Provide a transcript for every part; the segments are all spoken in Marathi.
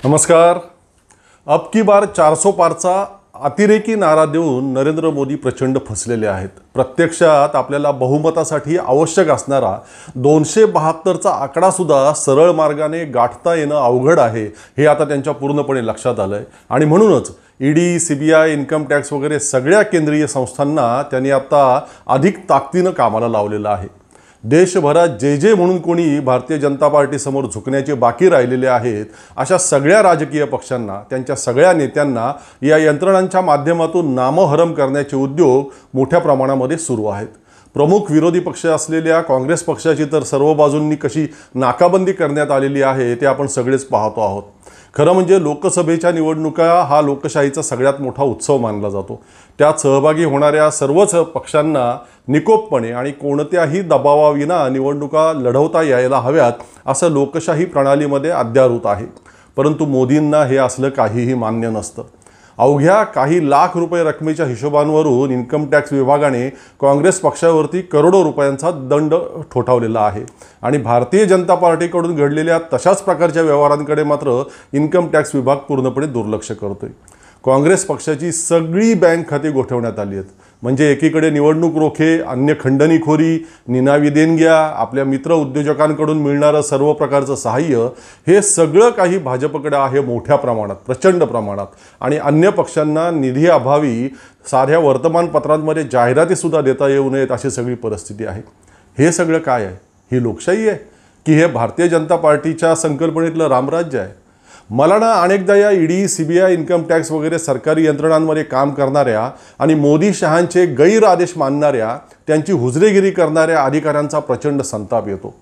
नमस्कार। अब की बार 400 पारचा अतिरेकी नारा देऊन नरेंद्र मोदी प्रचंड फसलेले आहेत। प्रत्यक्षात आपल्याला बहुमतासाठी आवश्यक असणारा 272चा आकडा सुद्धा सरळ मार्गाने गाठता येणं अवघड आहे हे आता त्यांच्या पूर्णपणे लक्षात आलंय आणि म्हणूनच ईडी, सीबीआय, इन्कम टॅक्स वगैरे सगळ्या केंद्रीय संस्थांना त्यांनी आता अधिक ताकदीनं कामाला लावलेलं आहे। देशभरात जे जे म्हणून कोणी भारतीय जनता पार्टी समोर झुकण्याचे बाकी राहिलेले आहेत अशा सगळ्या राजकीय पक्षांना, त्यांच्या सगळ्या नेत्यांना या यंत्रणांच्या माध्यमातून नामहरम करण्याचे उद्योग मोठ्या प्रमाणामध्ये सुरू आहेत। प्रमुख विरोधी पक्ष असलेल्या काँग्रेस पक्षाची तर सर्व बाजूंनी कशी नाकाबंदी करण्यात आलेली आहे ते आपण सगळेच पाहतो आहोत। खरं म्हणजे लोकसभेच्या निवडणुका हा लोकशाहीचा सगळ्यात मोठा उत्सव मानला जातो। त्यात सहभागी होणाऱ्या सर्वच पक्षांना निकोपपणे आणि कोणत्याही दबावाविना निवडणुका लढवता यायला हव्यात असं लोकशाही प्रणालीमध्ये अध्यारूत आहे। परंतु मोदींना हे असलं काहीही मान्य नसतं। अवघ्या काही लाख रुपये रकमेच्या हिशोबांवरून इन्कम टॅक्स विभागाने काँग्रेस पक्षावरती करोडो रुपयांचा दंड ठोठावलेला आहे आणि भारतीय जनता पार्टीकडून घडलेल्या तशाच प्रकारच्या व्यवहारांकडे मात्र इन्कम टॅक्स विभाग पूर्णपणे दुर्लक्ष करतोय। काँग्रेस पक्षाची सगळी बँक खाती गोठवण्यात आली आहेत। म्हणजे एकीकडे निवडणूक रोखे, अन्य खंडणीखोरी, निनावी देणग्या, आपल्या मित्र उद्योजकांकडून मिळणारं सर्व प्रकारचं सहाय्य हे सगळं काही भाजपकडे आहे मोठ्या प्रमाणात, प्रचंड प्रमाणात। आणि अन्य पक्षांना निधी अभावी साध्या वर्तमानपत्रांमध्ये जाहिरातीसुद्धा देता येऊ नयेत अशी सगळी परिस्थिती आहे। हे सगळं काय आहे? ही लोकशाही आहे की हे भारतीय जनता पार्टीच्या संकल्पनेतलं रामराज्य आहे? मला ना अनेकदा या ईडी, सीबीआय, इन्कम टॅक्स वगैरे सरकारी यंत्रणांमध्ये काम करणाऱ्या आणि मोदी शहांचे गैर आदेश मानणाऱ्या, त्यांची हुजरेगिरी करणाऱ्या अधिकाऱ्यांचा प्रचंड संताप येतो।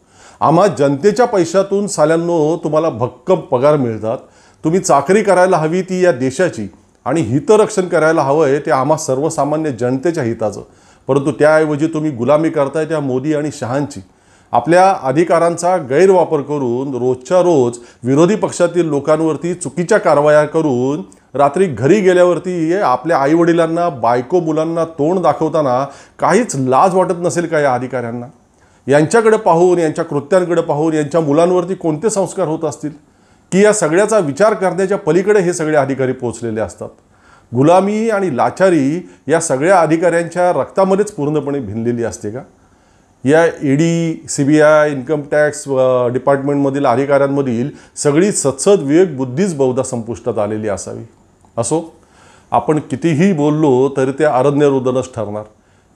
आम्हा जनतेच्या पैशातून साल्यांनो तुम्हाला भक्कम पगार मिळतात, तुम्ही चाकरी करायला हवी ती या देशाची आणि हितरक्षण करायला हवंय ते आम्हा सर्वसामान्य जनतेच्या हिताचं, परंतु त्याऐवजी तुम्ही गुलामी करताय त्या मोदी आणि शहांची। आपल्या अधिकारांचा गैरवापर करून रोजच्या रोज विरोधी पक्षातील लोकांवरती चुकीच्या कारवाया करून रात्री घरी गेल्यावरती आपल्या आईवडिलांना, बायको मुलांना तोंड दाखवताना काहीच लाज वाटत नसेल का या अधिकाऱ्यांना? यांच्याकडे पाहून, यांच्या कृत्यांकडे पाहून यांच्या मुलांवरती कोणते संस्कार होत असतील की या सगळ्याचा विचार करण्याच्या पलीकडे हे सगळे अधिकारी पोहोचलेले असतात? गुलामी आणि लाचारी या सगळ्या अधिकाऱ्यांच्या रक्तामध्येच पूर्णपणे भिनलेली असते का? या ईडी, सीबीआय, इन्कम टॅक्स डिपार्टमेंटमधील अधिकाऱ्यांमधील सगळी सत्सद विवेक बुद्धीच बहुधा संपुष्टात आलेली असावी। असो, आपण कितीही बोललो तरी ते अरण्यरुदनच ठरणार।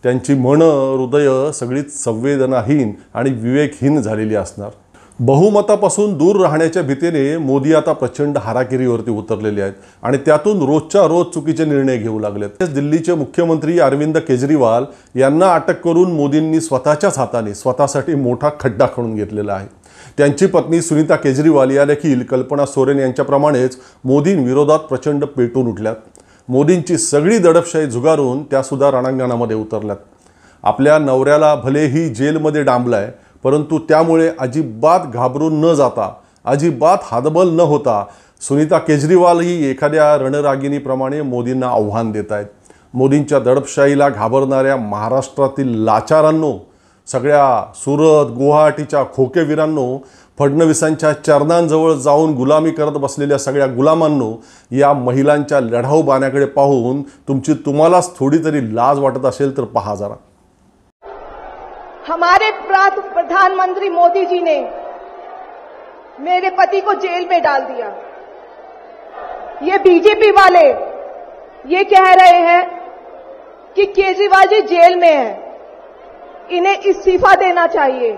त्यांची मन, हृदय सगळीच संवेदनाहीन आणि विवेकहीन झालेली असणार। बहुमतापासून दूर राहण्याच्या भीतीने मोदी आता प्रचंड हाराकिरीवरती उतरलेले आहेत आणि त्यातून रोजच्या रोज चुकीचे निर्णय घेऊ लागलेत। दिल्लीचे मुख्यमंत्री अरविंद केजरीवाल यांना अटक करून मोदींनी स्वतःच्याच हाताने स्वतःसाठी मोठा खड्डा खणून घेतलेला आहे। त्यांची पत्नी सुनीता केजरीवाल या देखील कल्पना सोरेन यांच्याप्रमाणेच मोदींविरोधात प्रचंड पेटून उठल्यात। मोदींची सगळी दडपशाही झुगारून त्यासुद्धा रणांगणामध्ये उतरल्यात। आपल्या नवऱ्याला भलेही जेलमध्ये डांबलाय, परंतु त्यामुळे अजिबात घाबरून न जाता, अजिबात हादबल न होता सुनीता केजरीवाल ही एखाद्या रणरागिणीप्रमाणे मोदींना आव्हान देत आहेत। मोदींच्या दडपशाहीला घाबरणाऱ्या महाराष्ट्रातील लाचारांनो, सगळ्या सुरत, गुवाहाटीच्या खोकेवीरांनो, फडणवीसांच्या चरणांजवळ जाऊन गुलामी करत बसलेल्या सगळ्या गुलामांनो, या महिलांच्या लढाऊ बाण्याकडे पाहून तुम्हालाच थोडी तरी लाज वाटत असेल तर पहा जरा। हमारे प्रधानमंत्री मोदी जी ने मेरे पति को जेल में डाल दिया। ये बीजेपी वाले ये कह रहे हैं कि केजरीवाल जी जेल में हैं, इन्हें इस्तीफा देना चाहिए।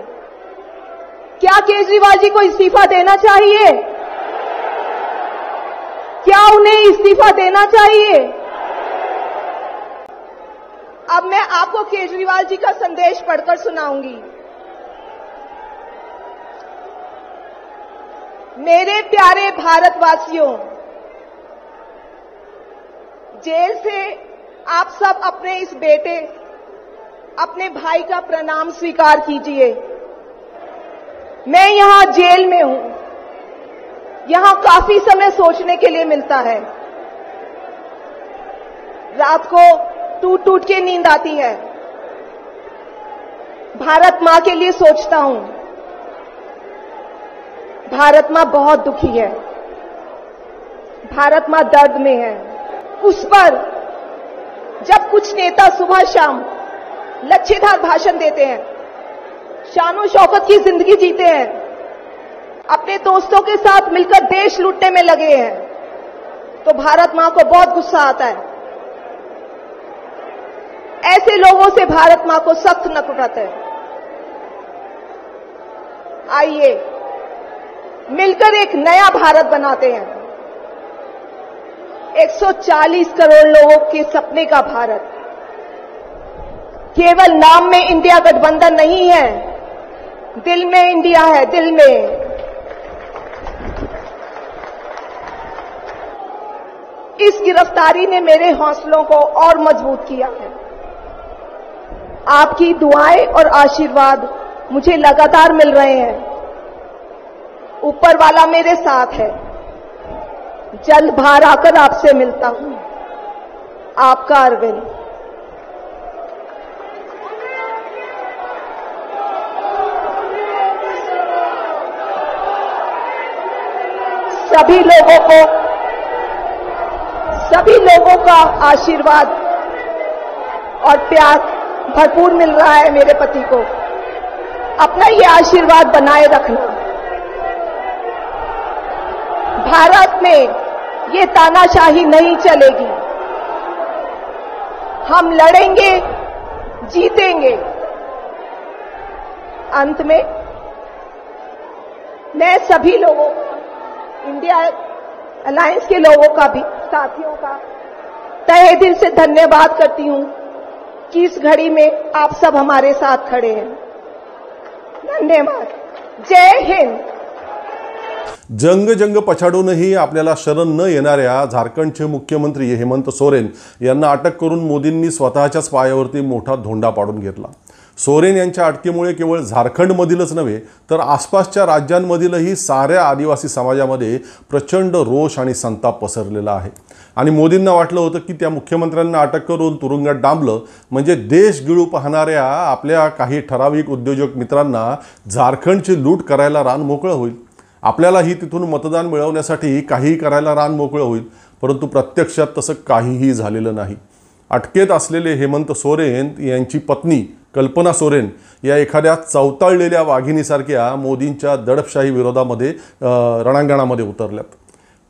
क्या केजरीवाल जी को इस्तीफा देना चाहिए? क्या उन्हें इस्तीफा देना चाहिए? अब मैं आपको केजरीवाल जी का संदेश पढ़कर सुनाऊंगी। मेरे प्यारे भारतवासियों, जेल से आप सब अपने इस बेटे, अपने भाई का प्रणाम स्वीकार कीजिए। मैं यहां जेल में हूं, यहां काफी समय सोचने के लिए मिलता है। रात को टूट टूट के नींद आती है। भारत मां के लिए सोचता हूं। भारत मां बहुत दुखी है। भारत मां दर्द में है। उस पर जब कुछ नेता सुबह शाम लच्छेदार भाषण देते हैं, शानो शौकत की जिंदगी जीते हैं, अपने दोस्तों के साथ मिलकर देश लूटने में लगे हैं, तो भारत मां को बहुत गुस्सा आता है। ऐसे लोगों से भारत मां को सख्त नफरत है। आइए मिलकर एक नया भारत बनाते हैं, 140 करोड़ लोगों के सपने का भारत। केवल नाम में इंडिया गठबंधन नहीं है, दिल में इंडिया है, दिल में। इस गिरफ्तारी ने मेरे हौसलों को और मजबूत किया है। आपकी दुआएं और आशीर्वाद मुझे लगातार मिल रहे हैं। ऊपर वाला मेरे साथ है। जल्द बाहर आकर आपसे मिलता हूं। आपका अरविंद। सभी लोगों का आशीर्वाद और प्यार भरपूर मिल रहा है मेरे पति को। अपना ये आशीर्वाद बनाए रखना। भारत में ये तानाशाही नहीं चलेगी। हम लड़ेंगे, जीतेंगे। अंत में मैं सभी लोगों को, इंडिया अलायंस के लोगों का भी, साथियों का तहे दिल से धन्यवाद करती हूं कि इस घड़ी में आप सब हमारे साथ खड़े हैं। धन्यवाद। जय हिंद। जंग जंग पछाडूनही आपल्याला शरण न येणाऱ्या झारखंडचे मुख्यमंत्री हेमंत सोरेन यांना अटक करून मोदींनी स्वतःच्याच पायावरती मोठा धोंडा पाडून घेतला। सोरेन यांच्या अटकेमुळे केवळ झारखंडमधीलच नव्हे तर आसपासच्या राज्यांमधीलही साऱ्या आदिवासी समाजामध्ये प्रचंड रोष आणि संताप पसरलेला आहे। आणि मोदींना वाटलं होतं की त्या मुख्यमंत्र्यांना अटक करून तुरुंगात डांबलं म्हणजे देश गिळू पाहणाऱ्या आपल्या काही ठराविक उद्योजक मित्रांना झारखंडची लूट करायला रान मोकळं होईल, आपल्यालाही तिथून मतदान मिळवण्यासाठी काही करायला रान मोकळं होईल। परंतु प्रत्यक्षात तसं काहीही झालेलं नाही। अटकेत असलेले हेमंत सोरेन यांची पत्नी कल्पना सोरेन या एखाद्या चवताळलेल्या वाघिणीसारख्या मोदींच्या दडपशाही विरोधामध्ये रणांगणामध्ये उतरल्यात।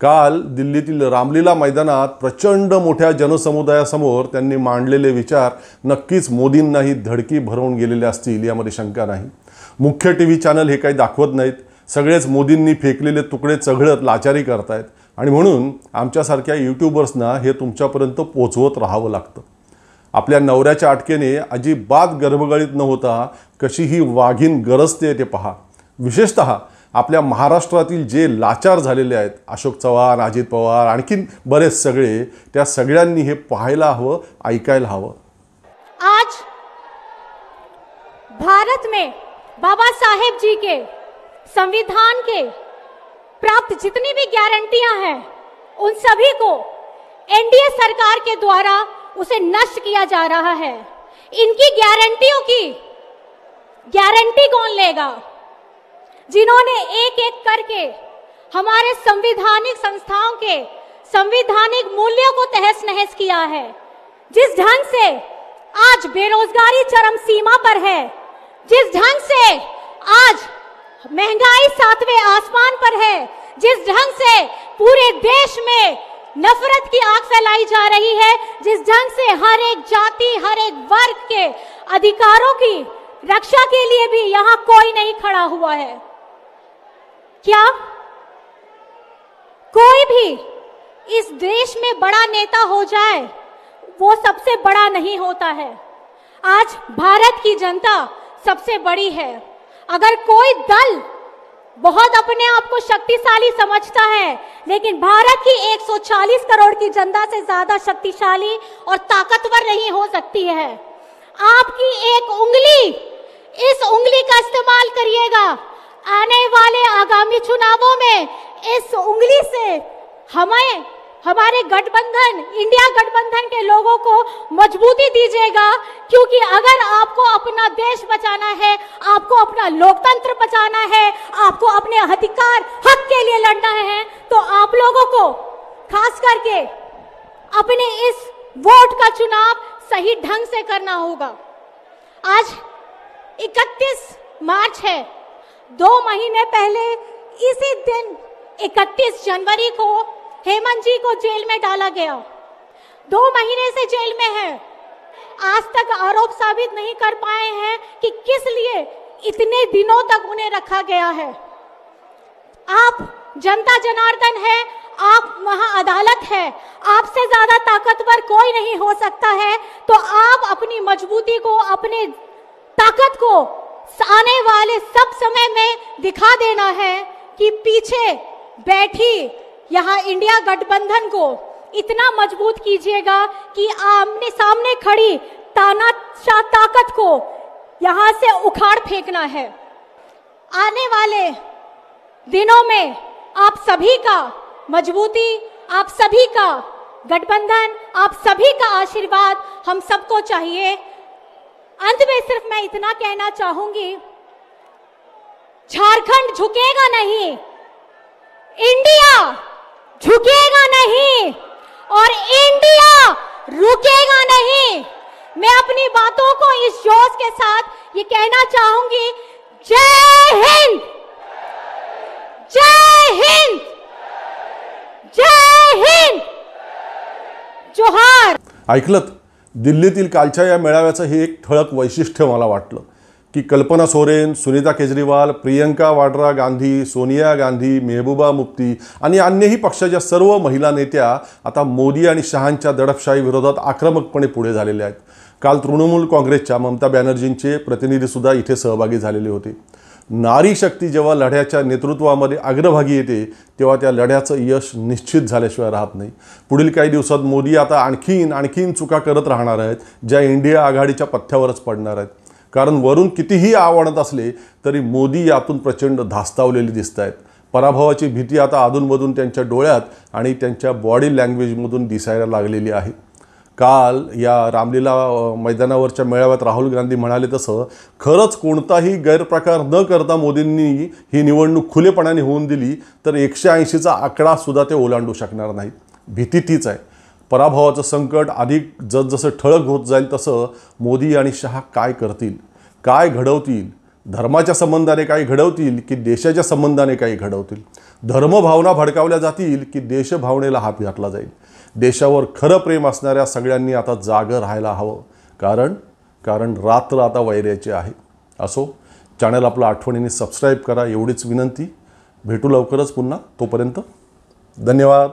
काल दिल्लीतील रामलीला मैदानात प्रचंड मोठ्या जनसमुदायासमोर त्यांनी मांडलेले विचार नक्कीच मोदींनाही धडकी भरवून गेलेले असतील यामध्ये शंका नाही। मुख्य टीव्ही चॅनल हे काही दाखवत नाहीत, सगळेच मोदींनी फेकलेले तुकडे चघळत लाचारी करतायत आणि म्हणून आमच्यासारख्या यूट्यूबर्सना हे तुमच्यापर्यंत पोहोचवत राहावं लागतं। आपल्या नवऱ्याच्या अटकेने अजिबात गर्भगळीत न होता कशी ही वाघीण गरजते ते पहा। विशेषतः आपल्या महाराष्ट्रातील जे लाचार झालेले आहेत, अशोक चव्हाण, अजित पवार, आणखीन बरेच सगळे, त्या सगळ्यांनी हे पाहायला हवं, ऐकायला हवं। आज भारत में बाबा साहेब जी के संविधान के प्राप्त जितनी भी गारंटियां हैं उन सभी को एनडीए सरकार के द्वारा उसे नष्ट किया जा रहा है। इनकी गारंटियों की गारंटी कौन लेगा? जिन्होंने एक एक करके हमारे संवैधानिक संस्थाओं के संवैधानिक मूल्यों को तहस नहस किया है, जिस ढंग से आज बेरोजगारी चरम सीमा पर है, जिस ढंग से आज महंगाई 7वें आसमान पर है, जिस ढंग से पूरे देश में नफरत की आग फैलाई जा रही है, जिस ढंग से हर एक जाति, हर एक वर्ग के अधिकारों की रक्षा के लिए भी यहां कोई नहीं खड़ा हुआ है। क्या कोई भी इस देश में बड़ा नेता हो जाए वो सबसे बड़ा नहीं होता है। आज भारत की जनता सबसे बड़ी है। अगर कोई दल बहुत अपने आप को शक्तिशाली समझता है, लेकिन भारत की 140 करोड़ की जनता से ज्यादा शक्तिशाली और ताकतवर नहीं हो सकती है। आपकी एक उंगली, इस उंगली का इस्तेमाल करिएगा। आने वाले आगामी चुनावों में इस उंगली से हमें, हमारे गठबंधन, इंडिया गठबंधन के लोगों को मजबूती दीजिएगा, क्योंकि अगर आपको अपना देश बचाना है, आपको अपना लोकतंत्र बचाना है, आपको अपने अधिकार, हक के लिए लड़ना है, तो आप लोगों को खास करके अपने इस वोट का चुनाव सही ढंग से करना होगा। आज 31 मार्च है। 2 महीने पहले इसी दिन 31 जनवरी को हेमंत जी को जेल में डाला गया। 2 महीने से जेल में है। आज तक आरोप साबित नहीं कर पाए हैं कि किस लिए इतने दिनों तक उन्हें रखा गया है। आप जनता जनार्दन है, आप वहां अदालत है, आपसे ज्यादा ताकतवर कोई नहीं हो सकता है। तो आप अपनी मजबूती को, अपने ताकत को आने वाले सब समय में दिखा देना है कि पीछे बैठी यहां इंडिया गठबंधन को इतना मजबूत कीजिएगा कि आमने सामने खड़ी तानाशाह ताकत को यहां से उखाड़ फेंकना है। आने वाले दिनों में आप सभी का मजबूती, आप सभी का गठबंधन, आप सभी का आशीर्वाद हम सबको चाहिए। अंत में सिर्फ मैं इतना कहना चाहूंगी, झारखंड झुकेगा नहीं, इंडिया झुकेगा नहीं और इंडिया रुकेगा नहीं। मैं अपनी बातों को इस जोश के साथ ये कहना चाहूंगी, जय हिंद, जय हिंद, जय हिंद, जोहार। ऐकलत, दिल्लीतील कालच्या या मेळाव्याचं हे एक ठळक वैशिष्ट्य मला वाटलं की कल्पना सोरेन, सुनीता केजरीवाल, प्रियंका वाड्रा गांधी, सोनिया गांधी, मेहबूबा मुफ्ती आणि अन्यही पक्षाच्या सर्व महिला नेत्या आता मोदी आणि शहांच्या दडपशाही विरोधात आक्रमकपणे पुढे झालेल्या आहेत। काल तृणमूल काँग्रेसच्या ममता बॅनर्जींचे प्रतिनिधीसुद्धा इथे सहभागी झालेले होते। नारी शक्ती जेव्हा लढ्याच्या नेतृत्वामध्ये अग्रभागी येते तेव्हा त्या लढ्याचं यश निश्चित झाल्याशिवाय राहत नाही। पुढील काही दिवसात मोदी आता आणखीन चुका करत राहणार आहेत, ज्या इंडिया आघाडीच्या पथ्यावरच पडणार आहेत। कारण वरून कितीही आव्हानात असले तरी मोदी यातून प्रचंड धास्तावलेले दिसत आहेत। पराभवाची भीती आता अधूनमधून त्यांच्या डोळ्यात आणि त्यांच्या बॉडी लँग्वेजमधून दिसायला लागलेली आहे। काल या रामलीला मैदानावरच्या मेळाव्यात राहुल गांधी म्हणाले तसं खरंच कोणताही गैरप्रकार न करता मोदींनी ही निवडणूक खुलेपणाने होऊन दिली तर 180चा आकडा सुद्धा ते ओलांडू शकणार नाहीत। भीती तीच आहे। पराभवाचं संकट अधिक जसजसं ठळक होत जाईल तसं मोदी आणि शहा काय करतील, काय घडवतील, धर्माच्या संबंधाने काय घडवतील की देशाच्या संबंधाने काय घडवतील, धर्मभावना भडकावल्या जातील की देशभावनेला हात घातला जाईल। देशावर खरं प्रेम असणाऱ्या सगळ्यांनी आता जागं राहायला हवं, कारण रात्र आता वैऱ्याची आहे। असो, चॅनल आपलं आठवणीने सबस्क्राईब करा एवढीच विनंती। भेटू लवकरच पुन्हा, तोपर्यंत धन्यवाद।